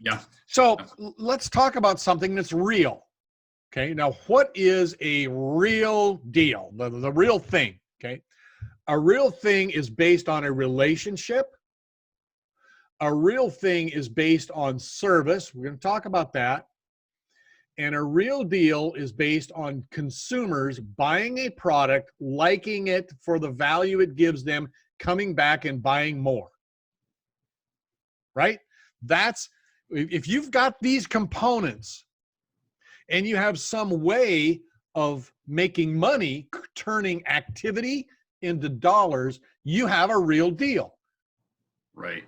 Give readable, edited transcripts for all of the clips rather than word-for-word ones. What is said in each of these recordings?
Yeah. So let's talk about something that's real. Okay. Now, what is a real deal? The real thing. Okay. A real thing is based on a relationship. A real thing is based on service. We're going to talk about that. And a real deal is based on consumers buying a product, liking it for the value it gives them, coming back and buying more. Right? That's, if you've got these components and you have some way of making money, turning activity into dollars, you have a real deal. Right.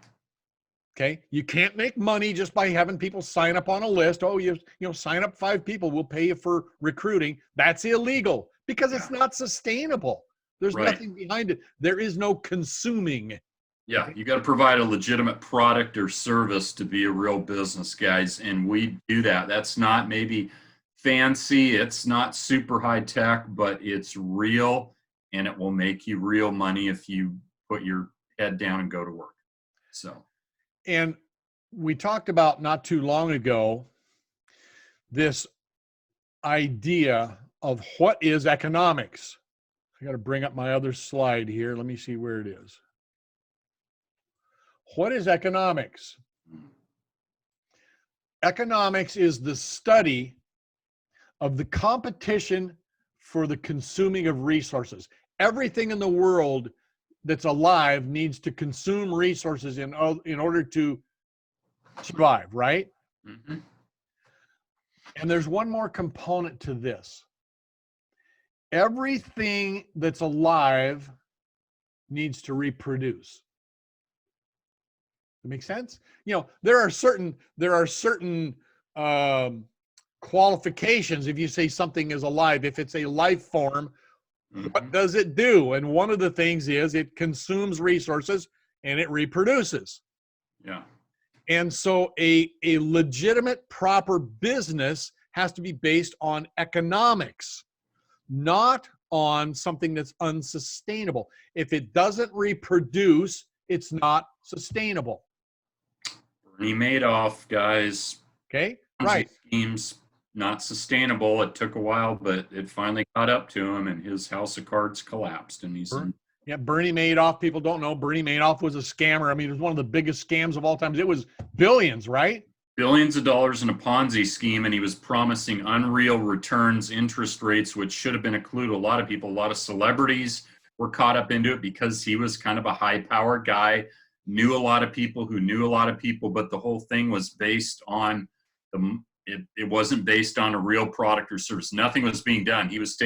Okay. You can't make money just by having people sign up on a list. Oh, you sign up 5 people, we'll pay you for recruiting. That's illegal because it's not sustainable. There's nothing behind it. There is no consuming. Yeah, you got to provide a legitimate product or service to be a real business, guys. And we do that. That's not maybe fancy. It's not super high tech, but it's real, and it will make you real money if you put your head down and go to work. So. And we talked about not too long ago this idea of what is economics. I got to bring up my other slide here. Let me see where it is. What is economics? Economics is the study of the competition for the consuming of resources. Everything in the world that's alive needs to consume resources in order to survive, right? Mm-hmm. And there's one more component to this. Everything that's alive needs to reproduce. That make sense? There are certain qualifications if you say something is alive. If it's a life form, what does it do? And one of the things is it consumes resources and it reproduces. Yeah. And so a legitimate, proper business has to be based on economics, not on something that's unsustainable. If it doesn't reproduce, it's not sustainable. Bernie Madoff, guys. Okay, right. Schemes, not sustainable. It took a while, but it finally caught up to him, and his house of cards collapsed. And he's Bernie Madoff. People don't know Bernie Madoff was a scammer. I mean, it was one of the biggest scams of all time. It was billions, right? Billions of dollars in a Ponzi scheme, and he was promising unreal returns, interest rates, which should have been a clue to a lot of people. A lot of celebrities were caught up into it because he was kind of a high-powered guy, knew a lot of people who knew a lot of people, but the whole thing was based on it wasn't based on a real product or service. Nothing was being done. He was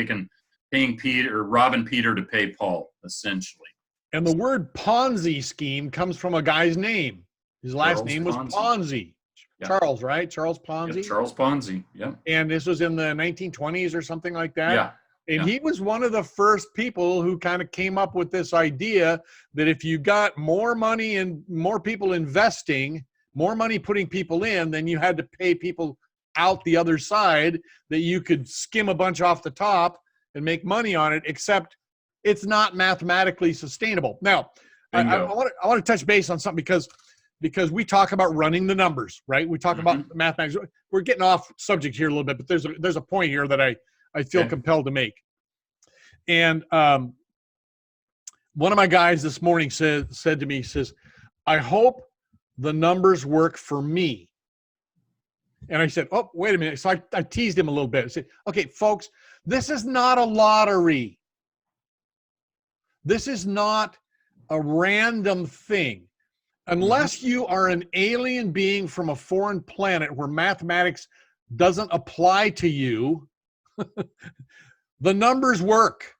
robbing Peter to pay Paul, essentially. And the word Ponzi scheme comes from a guy's name. His last name was Ponzi. Yeah. Charles, right? Charles Ponzi? Yeah, Charles Ponzi, yeah. And this was in the 1920s or something like that? Yeah. And he was one of the first people who kind of came up with this idea that if you got more money and more people investing, more money putting people in, then you had to pay people out the other side, that you could skim a bunch off the top and make money on it, except it's not mathematically sustainable. Now, I want to touch base on something because we talk about running the numbers, right? We talk about mathematics. We're getting off subject here a little bit, but there's a point here that I feel compelled to make. And one of my guys this morning said to me, I hope the numbers work for me. And I said, oh, wait a minute. So I teased him a little bit. I said, okay, folks, this is not a lottery. This is not a random thing. Unless you are an alien being from a foreign planet where mathematics doesn't apply to you, the numbers work.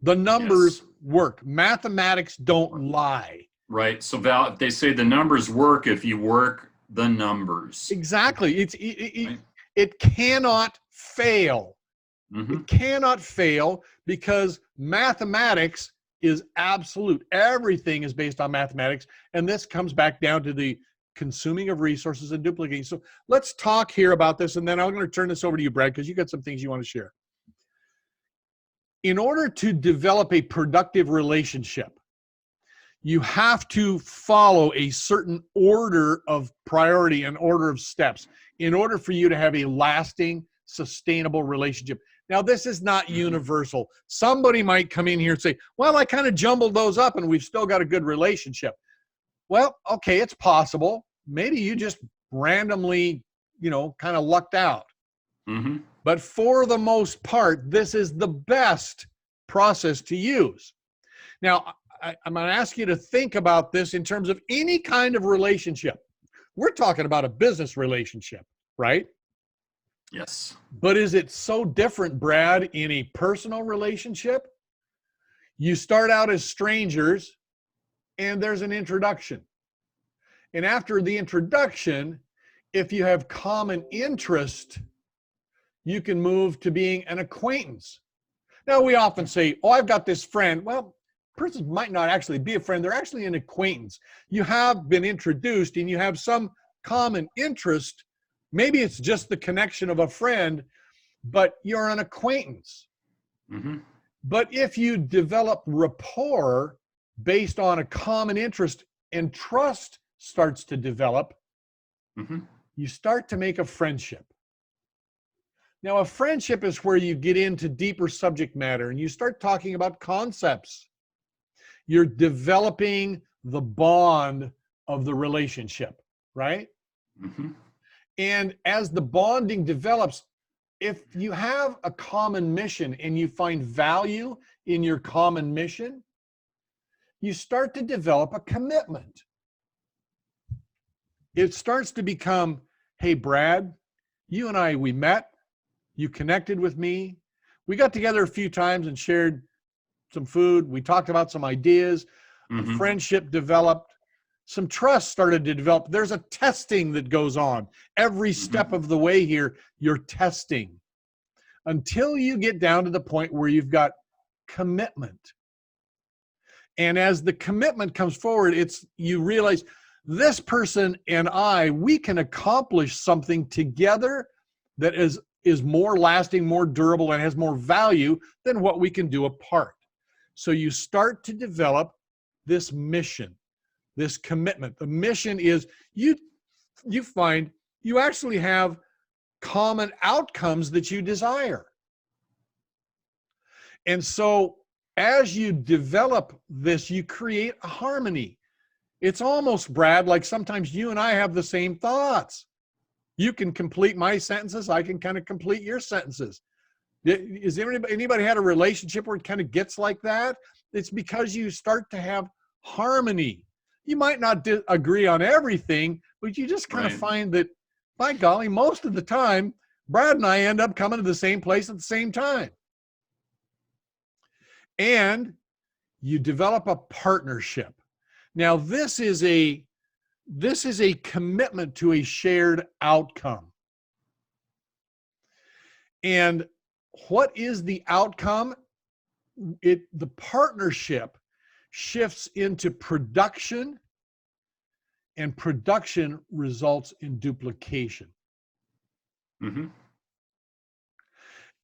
The numbers work. Mathematics don't lie. Right. So Val, they say the numbers work if you work the numbers. Exactly. It cannot fail. It cannot fail because mathematics is absolute. Everything is based on mathematics. And this comes back down to the consuming of resources and duplicating. So let's talk here about this. And then I'm going to turn this over to you, Brad, because you got some things you want to share. In order to develop a productive relationship, You have to follow a certain order of priority and order of steps in order for you to have a lasting, sustainable relationship. Now, this is not universal. Somebody might come in here and say, well, I kind of jumbled those up and we've still got a good relationship. Well, okay, it's possible. Maybe you just randomly, kind of lucked out. Mm-hmm. But for the most part, this is the best process to use. Now, I'm going to ask you to think about this in terms of any kind of relationship. We're talking about a business relationship, right? Yes. But is it so different, Brad, in a personal relationship? You start out as strangers and there's an introduction. And after the introduction, if you have common interest, you can move to being an acquaintance. Now, we often say, oh, I've got this friend. Well, person might not actually be a friend. They're actually an acquaintance. You have been introduced and you have some common interest. Maybe it's just the connection of a friend, but you're an acquaintance. Mm-hmm. But if you develop rapport based on a common interest and trust starts to develop, Mm-hmm. you start to make a friendship. Now, a friendship is where you get into deeper subject matter and you start talking about concepts. You're developing the bond of the relationship, right? Mm-hmm. And as the bonding develops, if you have a common mission and you find value in your common mission, you start to develop a commitment. It starts to become, hey, Brad, you and I, we met, you connected with me. We got together a few times and shared some food. We talked about some ideas. Mm-hmm. A friendship developed. Some trust started to develop. There's a testing that goes on. Every step of the way here, you're testing until you get down to the point where you've got commitment. And as the commitment comes forward, you realize this person and we can accomplish something together that is more lasting, more durable, and has more value than what we can do apart. So you start to develop this mission, this commitment. The mission is you find you actually have common outcomes that you desire. And so as you develop this, you create a harmony. It's almost, Brad, like sometimes you and I have the same thoughts. You can complete my sentences. I can kind of complete your sentences. Is anybody had a relationship where it kind of gets like that? It's because you start to have harmony. You might not agree on everything, but you just kind of find that, by golly, most of the time, Brad and I end up coming to the same place at the same time. And you develop a partnership. Now, this is a commitment to a shared outcome. And what is the outcome? The partnership shifts into production, and production results in duplication. Mm-hmm.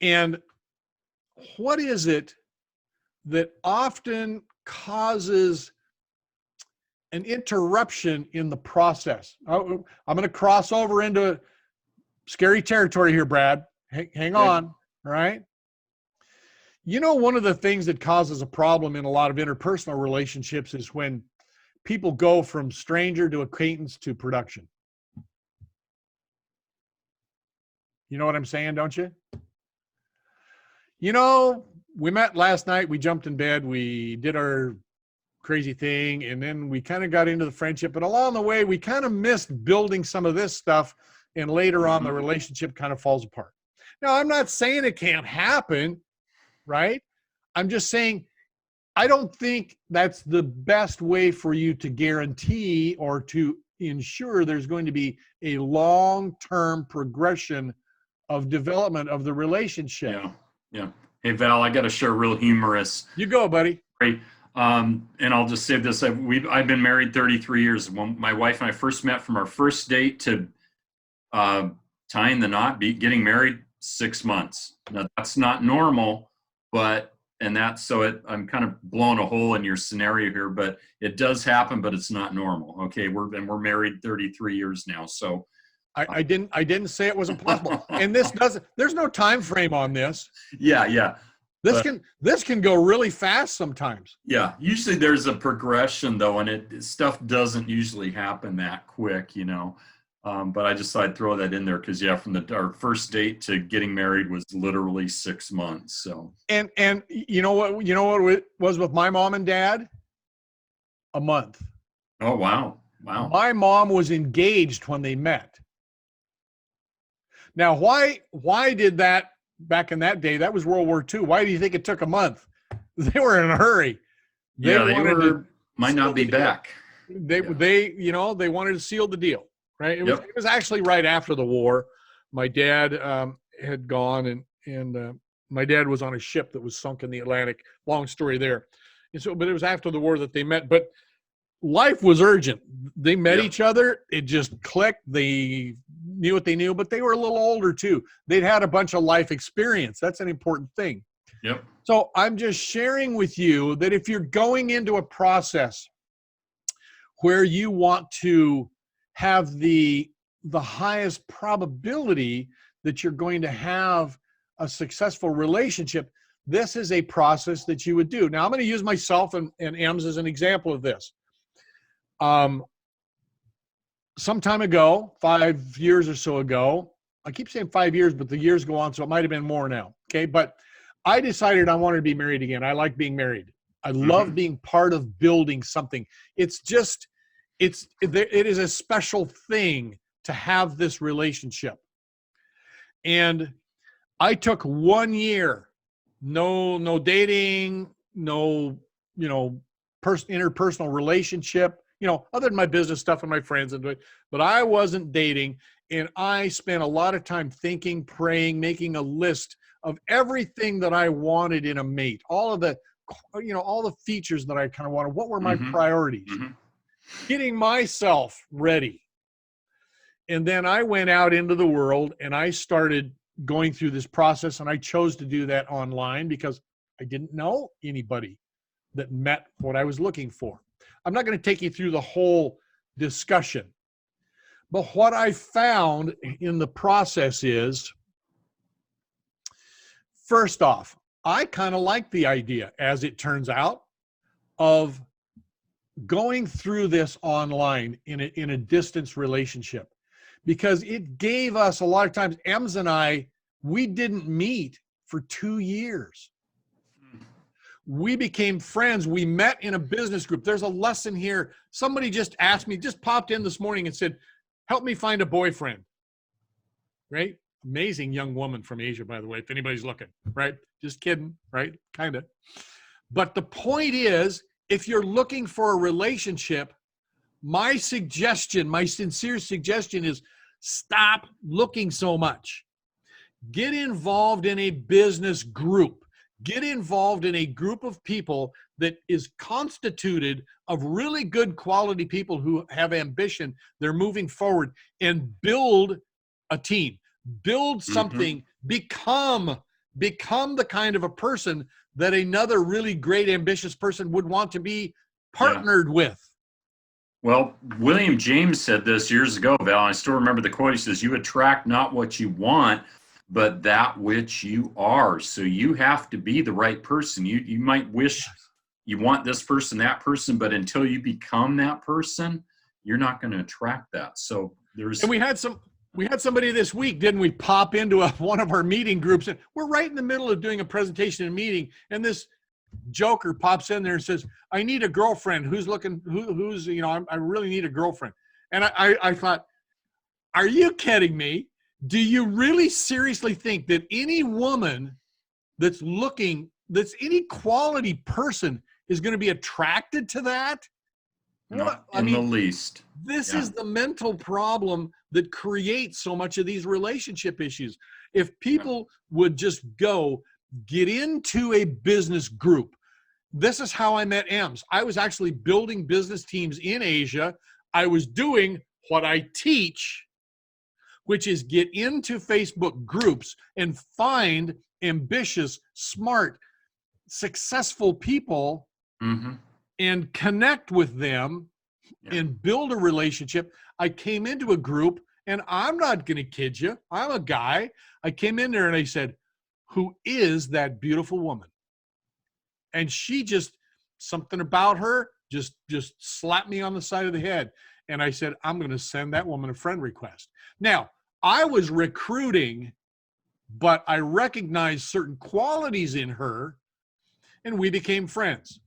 And what is it that often causes an interruption in the process? I'm going to cross over into scary territory here, Brad. Hang on, all right? One of the things that causes a problem in a lot of interpersonal relationships is when people go from stranger to acquaintance to production. You know what I'm saying, don't you? We met last night, we jumped in bed, we did our crazy thing, and then we kind of got into the friendship, but along the way, we kind of missed building some of this stuff, and later on, the relationship kind of falls apart. Now, I'm not saying it can't happen, right? I'm just saying, I don't think that's the best way for you to guarantee or to ensure there's going to be a long-term progression of development of the relationship. Yeah. Hey, Val, I got to share real humorous. You go, buddy. Great. And I'll just say this. I've been married 33 years. When my wife and I first met, from our first date to tying the knot, getting married, 6 months. Now, that's not normal, but And that's so I'm kind of blowing a hole in your scenario here, but it does happen, but it's not normal. Okay. We're married 33 years now. So I didn't say it wasn't possible. And there's no time frame on this. yeah. This can go really fast sometimes. Yeah. Usually there's a progression though, and stuff doesn't usually happen that quick, you know. But I just thought I'd throw that in there because from our first date to getting married was literally 6 months. So and you know what it was with my mom and dad? A month. oh wow. My mom was engaged when they met. Now why did that back in that day? That was World War II. Why do you think it took a month? They were in a hurry. They might not be back. They wanted to seal the deal. Right. It was actually right after the war. My dad had gone and my dad was on a ship that was sunk in the Atlantic. Long story there. And so, but it was after the war that they met. But life was urgent. They met each other. It just clicked. They knew what they knew, but they were a little older too. They'd had a bunch of life experience. That's an important thing. Yep. So I'm just sharing with you that if you're going into a process where you want to have the highest probability that you're going to have a successful relationship, this is a process that you would do. Now, I'm going to use myself and Ems as an example of this. Some time ago, 5 years or so ago, I keep saying 5 years, but the years go on, so it might have been more now. Okay, but I decided I wanted to be married again. I like being married. I love being part of building something. It is a special thing to have this relationship. And I took 1 year, no dating, no, interpersonal relationship, other than my business stuff and my friends but I wasn't dating. And I spent a lot of time thinking, praying, making a list of everything that I wanted in a mate, all the features that I kind of wanted. What were my priorities? Getting myself ready. And then I went out into the world and I started going through this process, and I chose to do that online because I didn't know anybody that met what I was looking for. I'm not going to take you through the whole discussion, but what I found in the process is, first off, I kind of like the idea, as it turns out, of going through this online in a distance relationship, because it gave us a lot of times. Ems and I, we didn't meet for 2 years. We became friends. We met in a business group. There's a lesson here. Somebody just asked me, just popped in this morning and said, help me find a boyfriend. Right? Amazing young woman from Asia, by the way, if anybody's looking, right? Just kidding, right? Kind of. But the point is, if you're looking for a relationship, my sincere suggestion is stop looking so much. Get involved in a business group. Get involved in a group of people that is constituted of really good quality people who have ambition. They're moving forward, and build a team. Build something. Become the kind of a person that another really great, ambitious person would want to be partnered with. Well, William James said this years ago, Val. I still remember the quote. He says, you attract not what you want, but that which you are. So you have to be the right person. You might wish you want this person, that person, but until you become that person, you're not going to attract that. So and we had somebody this week, didn't we, pop into one of our meeting groups, and we're right in the middle of doing a presentation and meeting, and this joker pops in there and says, I need a girlfriend. Who's I really need a girlfriend. And I thought, are you kidding me? Do you really seriously think that any woman that's any quality person is going to be attracted to that? Not in the least. This is the mental problem that creates so much of these relationship issues. If people would just get into a business group. This is how I met Ems. I was actually building business teams in Asia. I was doing what I teach, which is get into Facebook groups and find ambitious, smart, successful people Mm-hmm. and connect with them and build a relationship. I came into a group, and I'm not going to kid you. I'm a guy. I came in there and I said, who is that beautiful woman? And she just, something about her just slapped me on the side of the head. And I said, I'm going to send that woman a friend request. Now, I was recruiting, but I recognized certain qualities in her, and we became friends.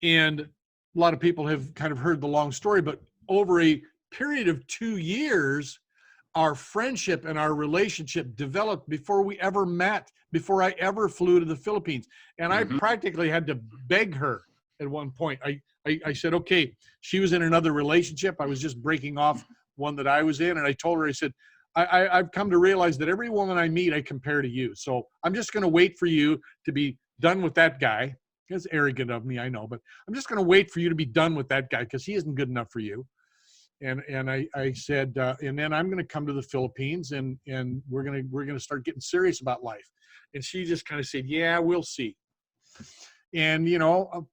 And a lot of people have kind of heard the long story, but over a period of 2 years, our friendship and our relationship developed before we ever met, before I ever flew to the Philippines. And I practically had to beg her at one point. I said, okay, she was in another relationship. I was just breaking off one that I was in. And I told her, I said, I've come to realize that every woman I meet, I compare to you. So I'm just going to wait for you to be done with that guy. It's arrogant of me, I know, but I'm just going to wait for you to be done with that guy because he isn't good enough for you. And I said, and then I'm going to come to the Philippines and we're going to start getting serious about life. And she just kind of said, yeah, we'll see. And,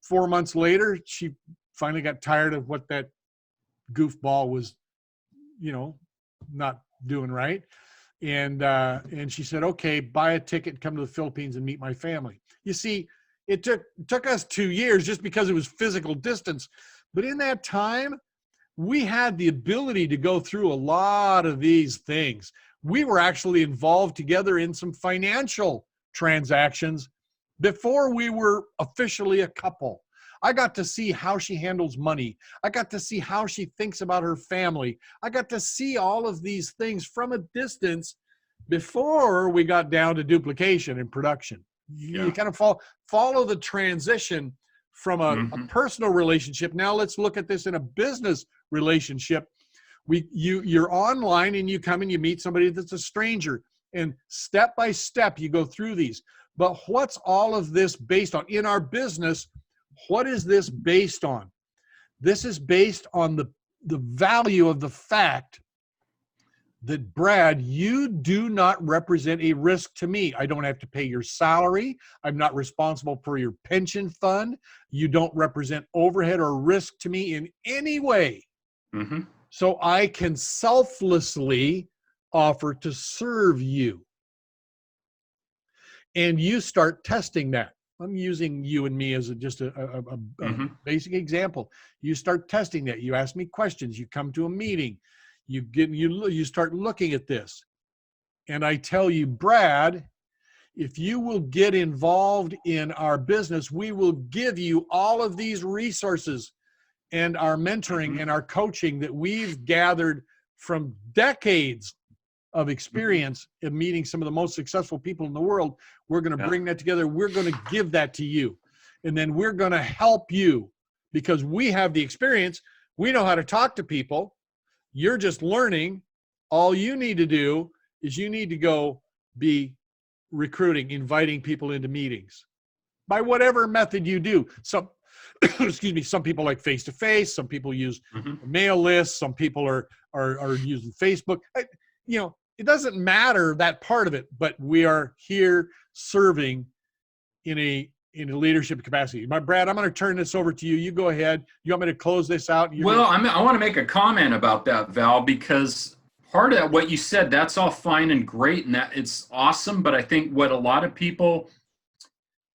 4 months later, she finally got tired of what that goofball was, not doing right. And she said, okay, buy a ticket, come to the Philippines and meet my family. You see, it took us 2 years just because it was physical distance. But in that time, we had the ability to go through a lot of these things. We were actually involved together in some financial transactions before we were officially a couple. I got to see how she handles money. I got to see how she thinks about her family. I got to see all of these things from a distance before we got down to duplication and production. You kind of follow the transition from a personal relationship. Now let's look at this in a business relationship. You're online and you come and you meet somebody that's a stranger, and step by step you go through these. But what's all of this based on? In our business, what is this based on? This is based on the value of the fact that, Brad, you do not represent a risk to me. I don't have to pay your salary. I'm not responsible for your pension fund. You don't represent overhead or risk to me in any way. So I can selflessly offer to serve you. And you start testing that. I'm using you and me as just a basic example. You start testing that. You ask me questions. You come to a meeting. You start looking at this. And I tell you, Brad, if you will get involved in our business, we will give you all of these resources and our mentoring and our coaching that we've gathered from decades of experience in meeting some of the most successful people in the world. We're going to bring that together. We're going to give that to you. And then we're going to help you because we have the experience. We know how to talk to people. You're just learning. All you need to do is you need to go be recruiting, inviting people into meetings by whatever method you do. Some, excuse me, some people like face-to-face. Some people use mail lists. Some people are using Facebook. It doesn't matter that part of it, but we are here serving in a leadership capacity. Brad, I'm going to turn this over to you. You go ahead. You want me to close this out? I want to make a comment about that, Val, because part of what you said, that's all fine and great, and that it's awesome. But I think what a lot of people,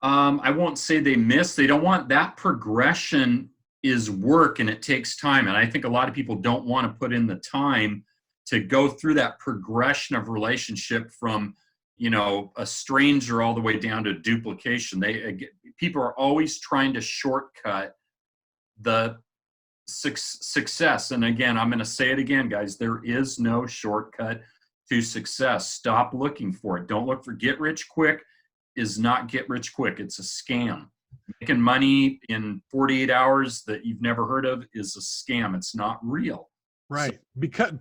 I won't say they miss, they don't want that progression is work and it takes time. And I think a lot of people don't want to put in the time to go through that progression of relationship from, a stranger all the way down to duplication. People are always trying to shortcut the success. And again, I'm going to say it again, guys, there is no shortcut to success. Stop looking for it. Don't look for get rich quick is not get rich quick. It's a scam. Making money in 48 hours that you've never heard of is a scam. It's not real. Right.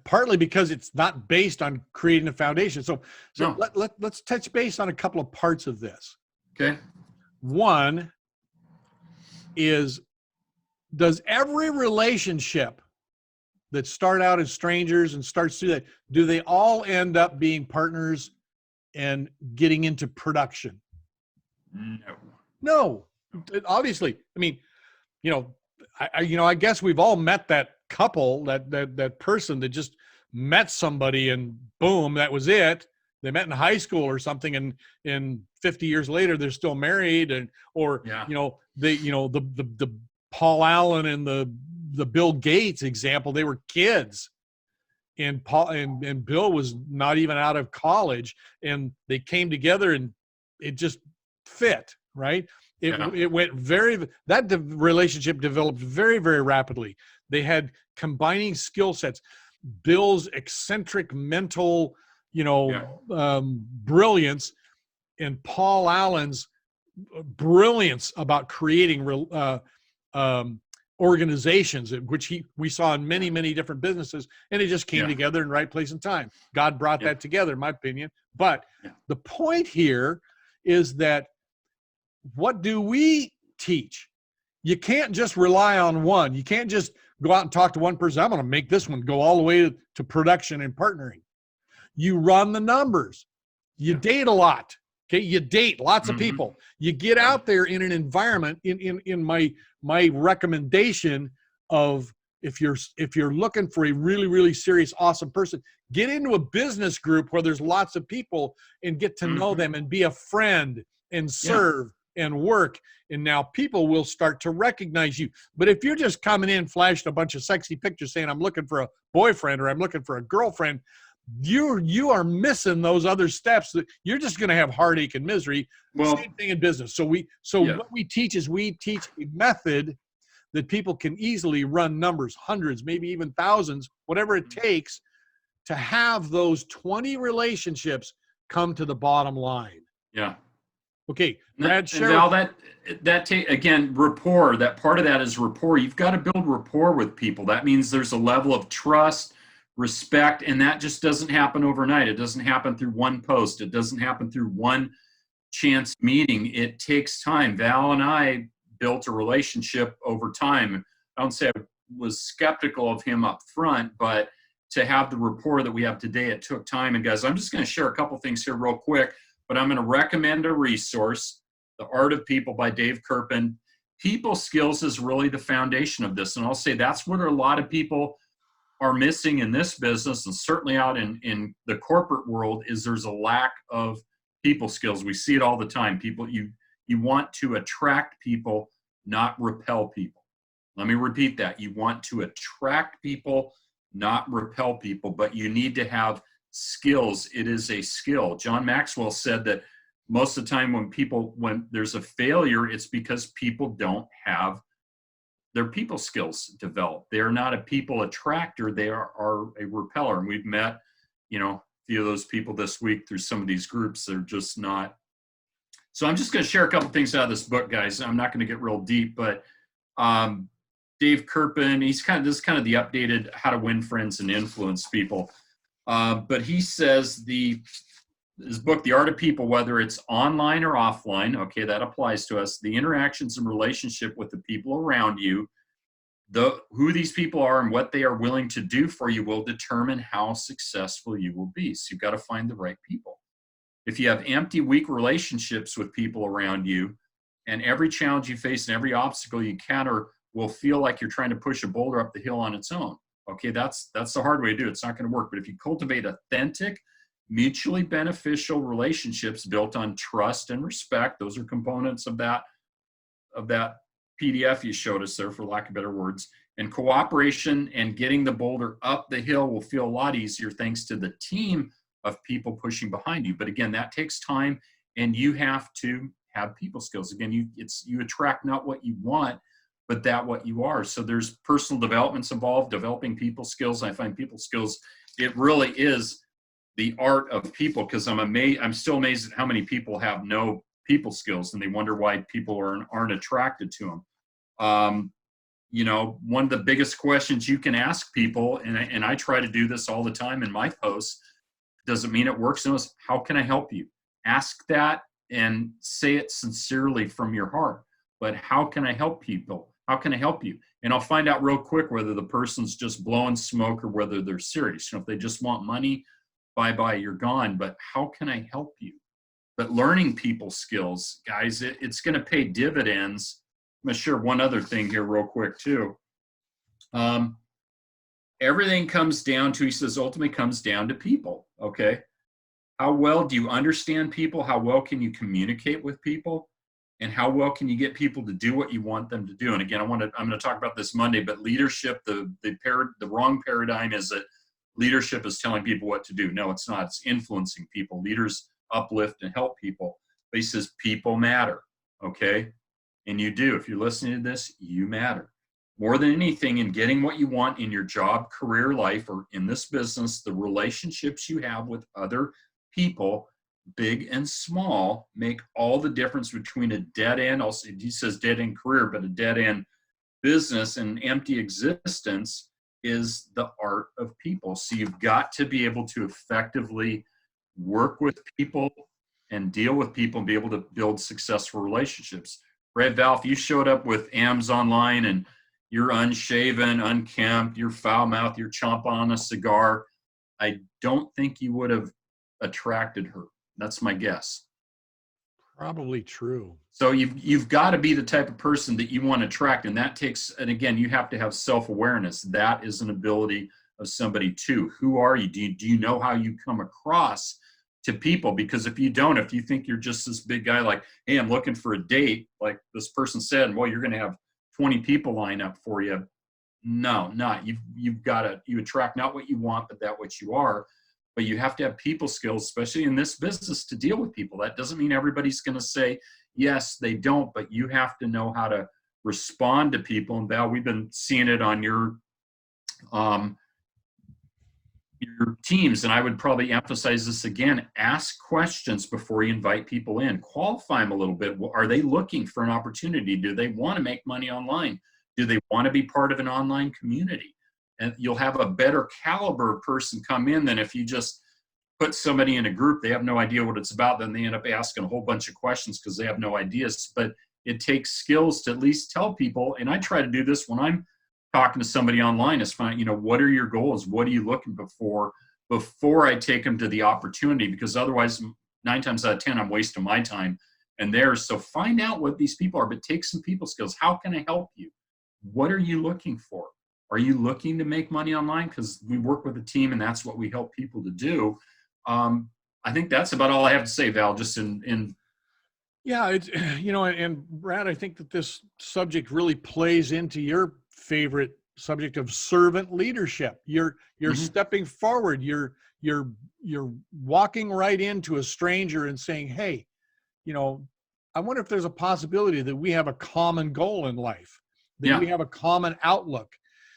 Partly because it's not based on creating a foundation. So no. Let's touch base on a couple of parts of this. Okay. One is, does every relationship that start out as strangers and starts through that, do they all end up being partners and getting into production? No. No, obviously. I mean, you know, I guess we've all met that couple, that person that just met somebody and boom, that was it. They met in high school or something, and 50 years later they're still married, and or Yeah. the Paul Allen and the Bill Gates example, they were kids, and Paul and Bill was not even out of college, and they came together and it just fit, right? Yeah. It went relationship developed very, very rapidly. They had combining skill sets. Bill's eccentric mental, brilliance, and Paul Allen's brilliance about creating organizations, which we saw in many, many different businesses, and it just came together in the right place and time. God brought that together, in my opinion. But the point here is that, what do we teach? You can't just rely on one. You can't just go out and talk to one person. I'm going to make this one go all the way to production and partnering. You run the numbers. You date a lot. Okay, you date lots of people. You get out there in an environment. In my recommendation of, if you're looking for a really, really serious, awesome person, get into a business group where there's lots of people and get to know them and be a friend and serve and work. And now people will start to recognize you. But if you're just coming in, flashing a bunch of sexy pictures saying, I'm looking for a boyfriend or I'm looking for a girlfriend, you are missing those other steps. That you're just going to have heartache and misery. Well, same thing in business. So what we teach is, we teach a method that people can easily run numbers, hundreds, maybe even thousands, whatever it takes, to have those 20 relationships come to the bottom line. Yeah. Okay, Brad, share. Val, again, rapport. That part of that is rapport. You've got to build rapport with people. That means there's a level of trust, respect, and that just doesn't happen overnight. It doesn't happen through one post. It doesn't happen through one chance meeting. It takes time. Val and I built a relationship over time. I don't say I was skeptical of him up front, but to have the rapport that we have today, it took time. And guys, I'm just going to share a couple things here real quick, but I'm going to recommend a resource, The Art of People by Dave Kerpen. People skills is really the foundation of this. And I'll say that's what a lot of people are missing in this business, and certainly out in the corporate world, is there's a lack of people skills. We see it all the time. People, you want to attract people, not repel people. Let me repeat that. You want to attract people, not repel people, but you need to have skills. It is a skill. John Maxwell said that most of the time when there's a failure, it's because people don't have their people skills developed. They're not a people attractor. They are a repeller. And we've met, a few of those people this week through some of these groups. They're just not. So I'm just going to share a couple things out of this book, guys. I'm not going to get real deep, but Dave Kerpen, this is kind of the updated How to Win Friends and Influence People. But he says his book, The Art of People, whether it's online or offline, okay, that applies to us. The interactions and relationship with the people around you, who these people are and what they are willing to do for you will determine how successful you will be. So you've got to find the right people. If you have empty, weak relationships with people around you, and every challenge you face and every obstacle you encounter will feel like you're trying to push a boulder up the hill on its own. Okay, that's the hard way to do it. It's not going to work. But if you cultivate authentic, mutually beneficial relationships built on trust and respect, those are components of that PDF you showed us there, for lack of better words, and cooperation and getting the boulder up the hill will feel a lot easier thanks to the team of people pushing behind you. But again, that takes time, and you have to have people skills. Again, you attract not what you want, but what you are. So there's personal developments involved, developing people skills. I find people skills, it really is the art of people, because I'm still amazed at how many people have no people skills, and they wonder why people aren't attracted to them. One of the biggest questions you can ask people, and I try to do this all the time in my posts, doesn't mean it works. No, how can I help you? Ask that and say it sincerely from your heart. But how can I help people? How can I help you? And I'll find out real quick whether the person's just blowing smoke or whether they're serious. If they just want money, bye-bye, you're gone. But how can I help you? But learning people skills, guys, it's going to pay dividends. I'm going to share one other thing here real quick too. Everything comes down to, he says, ultimately comes down to people. Okay. How well do you understand people? How well can you communicate with people? And how well can you get people to do what you want them to do? And again, I'm going to talk about this Monday, but leadership, the wrong paradigm is that leadership is telling people what to do. No, it's not. It's influencing people. Leaders uplift and help people. But he says people matter. Okay. And you do. If you're listening to this, you matter. More than anything, in getting what you want in your job, career, life, or in this business, the relationships you have with other people, big and small, make all the difference between a dead end, also he says dead end career, but a dead end business and empty existence is the art of people. So you've got to be able to effectively work with people and deal with people and be able to build successful relationships. Right, Val, if you showed up with AMS online and you're unshaven, unkempt, you're foul mouthed, you're chomping on a cigar, I don't think you would have attracted her. That's my guess. Probably true. So you've got to be the type of person that you want to attract, and that takes, and again, you have to have self-awareness. That is an ability of somebody too. Who are you? Do you know how you come across to people? Because if you don't, if you think you're just this big guy like, hey, I'm looking for a date, like this person said, well, you're going to have 20 people line up for you. No, not. You've got to, you attract not what you want, but that what you are. But you have to have people skills, especially in this business, to deal with people. That doesn't mean everybody's going to say yes, they don't, but you have to know how to respond to people. And Val, we've been seeing it on your teams, and I would probably emphasize this again. Ask questions before you invite people in. Qualify them a little bit. Are they looking for an opportunity? Do they want to make money online? Do they want to be part of an online community? And you'll have a better caliber person come in than if you just put somebody in a group, they have no idea what it's about, then they end up asking a whole bunch of questions because they have no ideas. But it takes skills to at least tell people, and I try to do this when I'm talking to somebody online, is find, what are your goals? What are you looking for before I take them to the opportunity? Because otherwise, 9 times out of 10, I'm wasting my time and theirs. So find out what these people are, but take some people skills. How can I help you? What are you looking for? Are you looking to make money online? Because we work with a team, and that's what we help people to do. I think that's about all I have to say, Val, just in Yeah, it's, and Brad, I think that this subject really plays into your favorite subject of servant leadership. You're stepping forward. You're walking right into a stranger and saying, hey, I wonder if there's a possibility that we have a common goal in life, that we have a common outlook.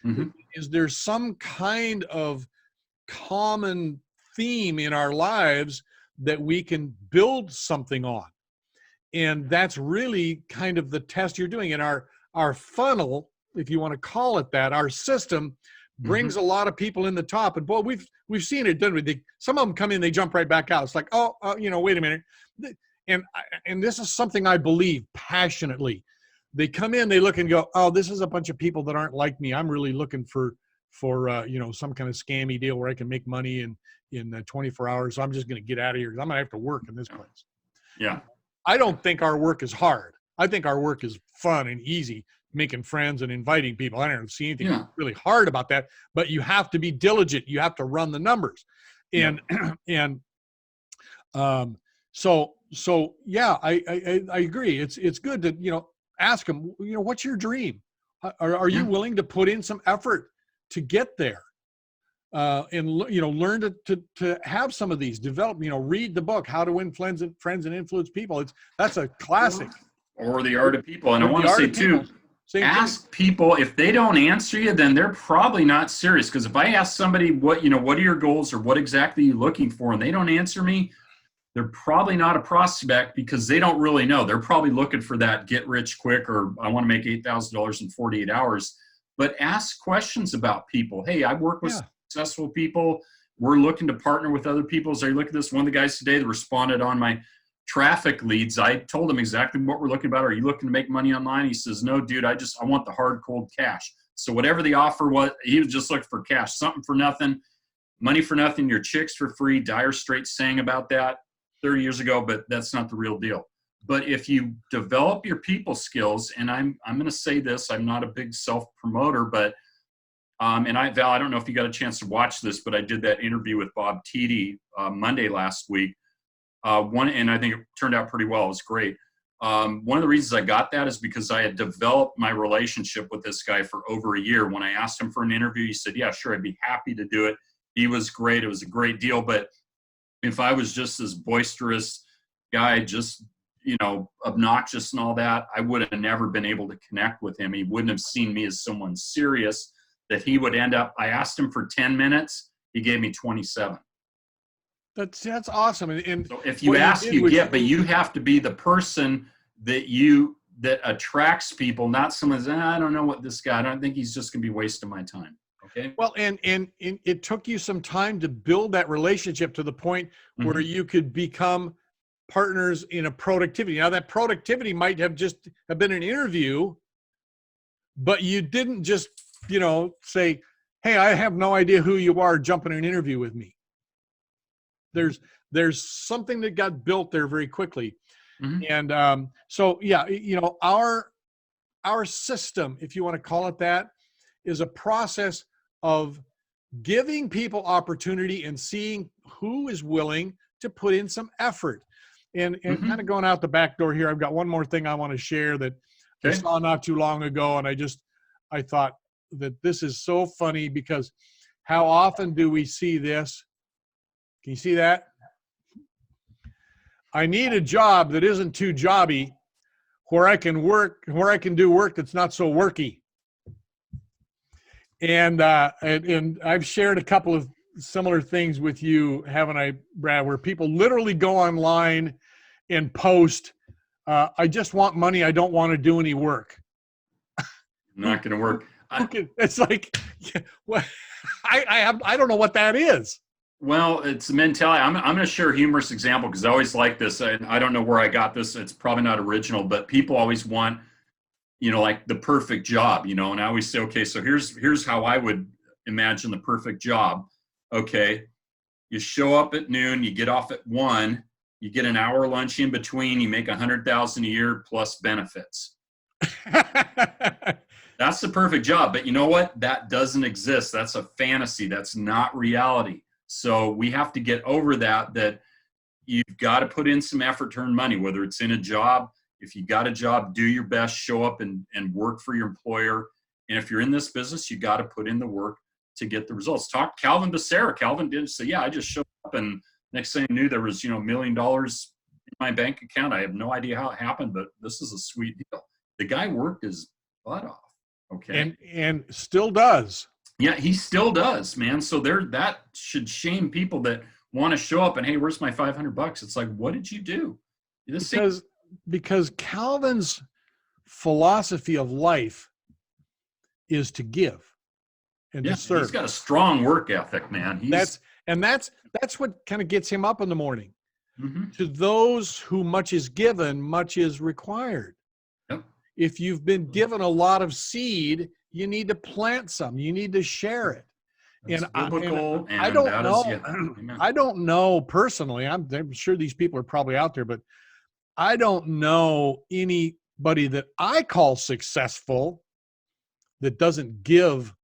Mm-hmm. Is there some kind of common theme in our lives that we can build something on? And that's really kind of the test you're doing. And our funnel, if you want to call it that, our system brings a lot of people in the top. And boy, we've seen it done. Some of them come in, they jump right back out. It's like, wait a minute. And this is something I believe passionately. They come in, they look and go, oh, this is a bunch of people that aren't like me. I'm really looking for some kind of scammy deal where I can make money in 24 hours. So I'm just going to get out of here because I'm going to have to work in this place. Yeah. I don't think our work is hard. I think our work is fun and easy, making friends and inviting people. I don't see anything really hard about that, but you have to be diligent. You have to run the numbers. And, so yeah, I agree. It's good to, ask them, what's your dream? Are you willing to put in some effort to get there? And learn to have some of these, develop, read the book, How to Win Friends and Influence People. That's a classic. Or The Art of People. And I want to say too, ask people, if they don't answer you, then they're probably not serious. Because if I ask somebody what are your goals or what exactly are you looking for, and they don't answer me, they're probably not a prospect because they don't really know. They're probably looking for that get rich quick, or I want to make $8,000 in 48 hours. But ask questions about people. Hey, I work with successful people. We're looking to partner with other people. So you look at this, one of the guys today that responded on my traffic leads, I told him exactly what we're looking about. Are you looking to make money online? He says, no, dude, I want the hard, cold cash. So whatever the offer was, he was just looking for cash, something for nothing, money for nothing, your chicks for free. Dire Straits sang about that. 30 years ago, but that's not the real deal. But if you develop your people skills, and I'm going to say this, I'm not a big self-promoter, but Val, I don't know if you got a chance to watch this, but I did that interview with Bob Tiede Monday last week. And I think it turned out pretty well. It was great. One of the reasons I got that is because I had developed my relationship with this guy for over a year. When I asked him for an interview, he said, yeah, sure, I'd be happy to do it. He was great. It was a great deal. But if I was just this boisterous guy, just, obnoxious and all that, I would have never been able to connect with him. He wouldn't have seen me as someone serious that he would end up. I asked him for 10 minutes. He gave me 27. That's awesome. And so if you ask, you get, but you have to be the person that attracts people, not someone says, I don't know what this guy, I don't think he's just going to be wasting my time. Okay. Well, and it took you some time to build that relationship to the point where you could become partners in a productivity. Now that productivity might have been an interview, but you didn't just, say, hey, I have no idea who you are, jump in an interview with me. There's something that got built there very quickly. And so, yeah, our system, if you want to call it that, is a process of giving people opportunity and seeing who is willing to put in some effort. And kind of going out the back door here, I've got one more thing I want to share that I saw not too long ago. And I thought that this is so funny because how often do we see this? Can you see that? I need a job that isn't too jobby, where I can do work that's not so worky. And I've shared a couple of similar things with you, haven't I, Brad, where people literally go online and post, I just want money, I don't want to do any work. Not going to work. It's like, I don't know what that is. Well, it's a mentality. I'm going to share a humorous example because I always like this. I don't know where I got this. It's probably not original, but people always want, like the perfect job, and I always say, okay, so here's how I would imagine the perfect job. Okay. You show up at noon, you get off at 1, you get an hour lunch in between, you make $100,000 a year plus benefits. That's the perfect job. But you know what? That doesn't exist. That's a fantasy. That's not reality. So we have to get over that you've got to put in some effort to earn money, whether it's in a job. If you got a job, do your best, show up and work for your employer. And if you're in this business, you got to put in the work to get the results. Talk to Calvin Becerra. Calvin did say, yeah, I just showed up and next thing I knew there was, $1 million in my bank account. I have no idea how it happened, but this is a sweet deal. The guy worked his butt off. Okay. And still does. Yeah, he still does, man. So that should shame people that want to show up and, hey, where's my $500? It's like, what did you do? Because Calvin's philosophy of life is to give and to serve. He's got a strong work ethic, man. That's what kind of gets him up in the morning. To those who much is given, much is required. Yep. If you've been given a lot of seed, you need to plant some. You need to share it. I don't know personally. I'm sure these people are probably out there, but I don't know anybody that I call successful that doesn't give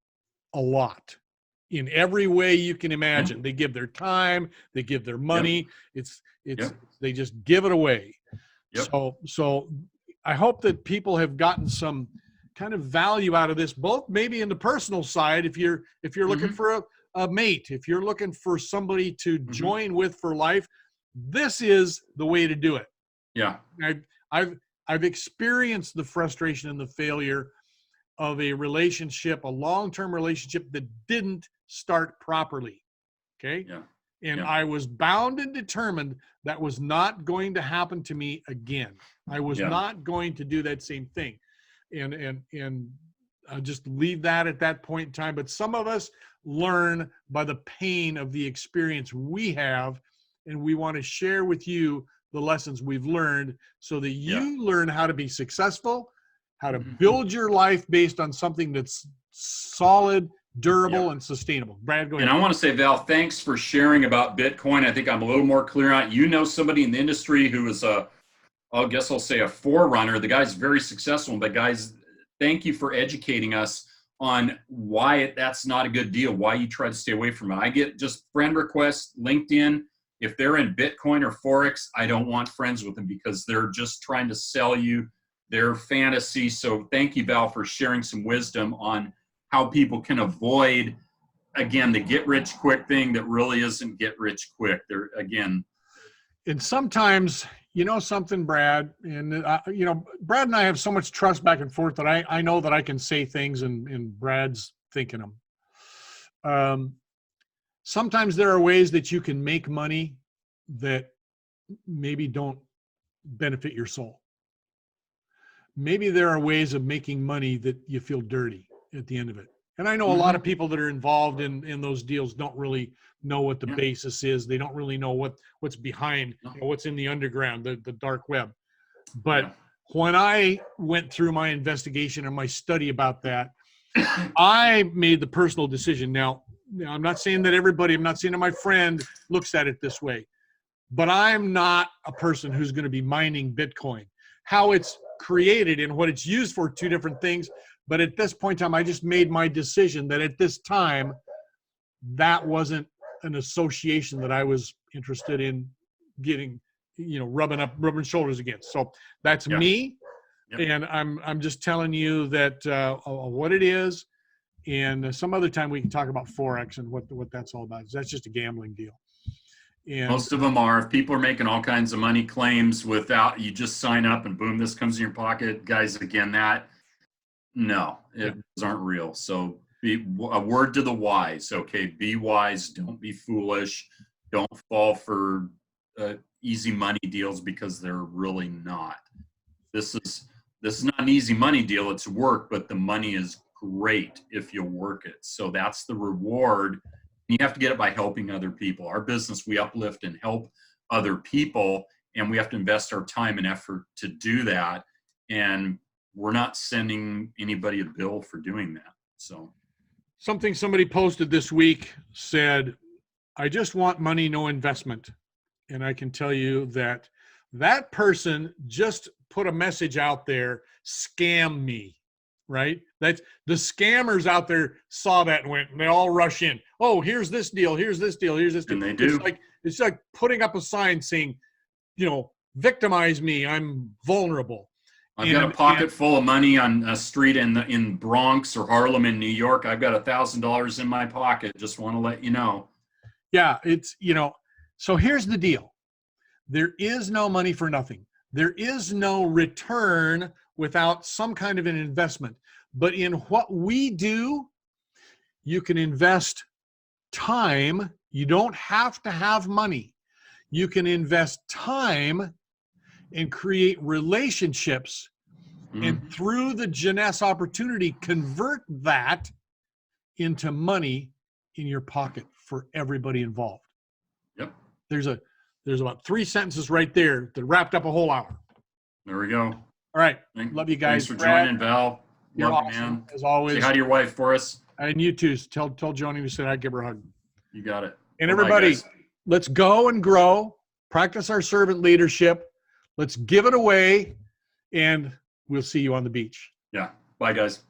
a lot in every way you can imagine. They give their time, they give their money. They just give it away. So I hope that people have gotten some kind of value out of this, both maybe in the personal side, if you're looking for a mate, if you're looking for somebody to join with for life, this is the way to do it. Yeah. I've experienced the frustration and the failure of a relationship, a long-term relationship that didn't start properly. Okay. Yeah. And I was bound and determined that was not going to happen to me again. I was not going to do that same thing. And I'll just leave that at that point in time. But some of us learn by the pain of the experience we have, and we want to share with you the lessons we've learned so that you learn how to be successful, how to build your life based on something that's solid, durable Yep. and sustainable. Brad, go And ahead. I want to say, Val, thanks for sharing about Bitcoin. I think I'm a little more clear on it. You know somebody in the industry who is I guess I'll say a forerunner. The guy's very successful, but guys, thank you for educating us on why that's not a good deal, why you try to stay away from it. I get just friend requests, LinkedIn. If they're in Bitcoin or Forex, I don't want friends with them because they're just trying to sell you their fantasy. So thank you, Val, for sharing some wisdom on how people can avoid, again, the get rich quick thing that really isn't get rich quick. There again. And sometimes, you know something, Brad, and Brad and I have so much trust back and forth that I know that I can say things and Brad's thinking them. Sometimes there are ways that you can make money that maybe don't benefit your soul. Maybe there are ways of making money that you feel dirty at the end of it. And I know a lot of people that are involved in those deals don't really know what the basis is. They don't really know what's behind, what's in the underground, the dark web. But when I went through my investigation and my study about that, I made the personal decision. Now, I'm not saying that everybody, I'm not saying that my friend looks at it this way, but I'm not a person who's going to be mining Bitcoin. How it's created and what it's used for, two different things. But at this point in time, I just made my decision that at this time, that wasn't an association that I was interested in getting, rubbing shoulders against. So that's me. Yep. And I'm just telling you that what it is. And some other time we can talk about Forex and what that's all about. That's just a gambling deal. And most of them are. If people are making all kinds of money claims without, you just sign up and boom, this comes in your pocket. Guys, again, it aren't real. So be a word to the wise. Okay, be wise. Don't be foolish. Don't fall for easy money deals because they're really not. This is not an easy money deal. It's work, but the money is great if you work it. So that's the reward. You have to get it by helping other people. Our business, we uplift and help other people, and we have to invest our time and effort to do that. And we're not sending anybody a bill for doing that. So something somebody posted this week said, I just want money, no investment. And I can tell you that that person just put a message out there, scam me, right? That's the scammers out there saw that and went, and they all rush in. Oh, here's this deal. Here's this deal. Here's this deal. And they do. It's like putting up a sign saying, victimize me. I'm vulnerable. I've got a pocket full of money on a street in Bronx or Harlem in New York. I've got $1,000 in my pocket. Just want to let you know. Yeah, it's, so here's the deal. There is no money for nothing. There is no return without some kind of an investment. But in what we do, you can invest time. You don't have to have money. You can invest time and create relationships, and through the Jeunesse opportunity, convert that into money in your pocket for everybody involved. Yep. There's about 3 sentences right there that wrapped up a whole hour. There we go. All right. Love you guys. Thanks for joining, Val. You're Love awesome, you, man. as always. Say hi to your wife for us. And you too. Tell Joni to say hi, give her a hug. You got it. And everybody, let's go and grow, practice our servant leadership. Let's give it away, and we'll see you on the beach. Yeah. Bye, guys.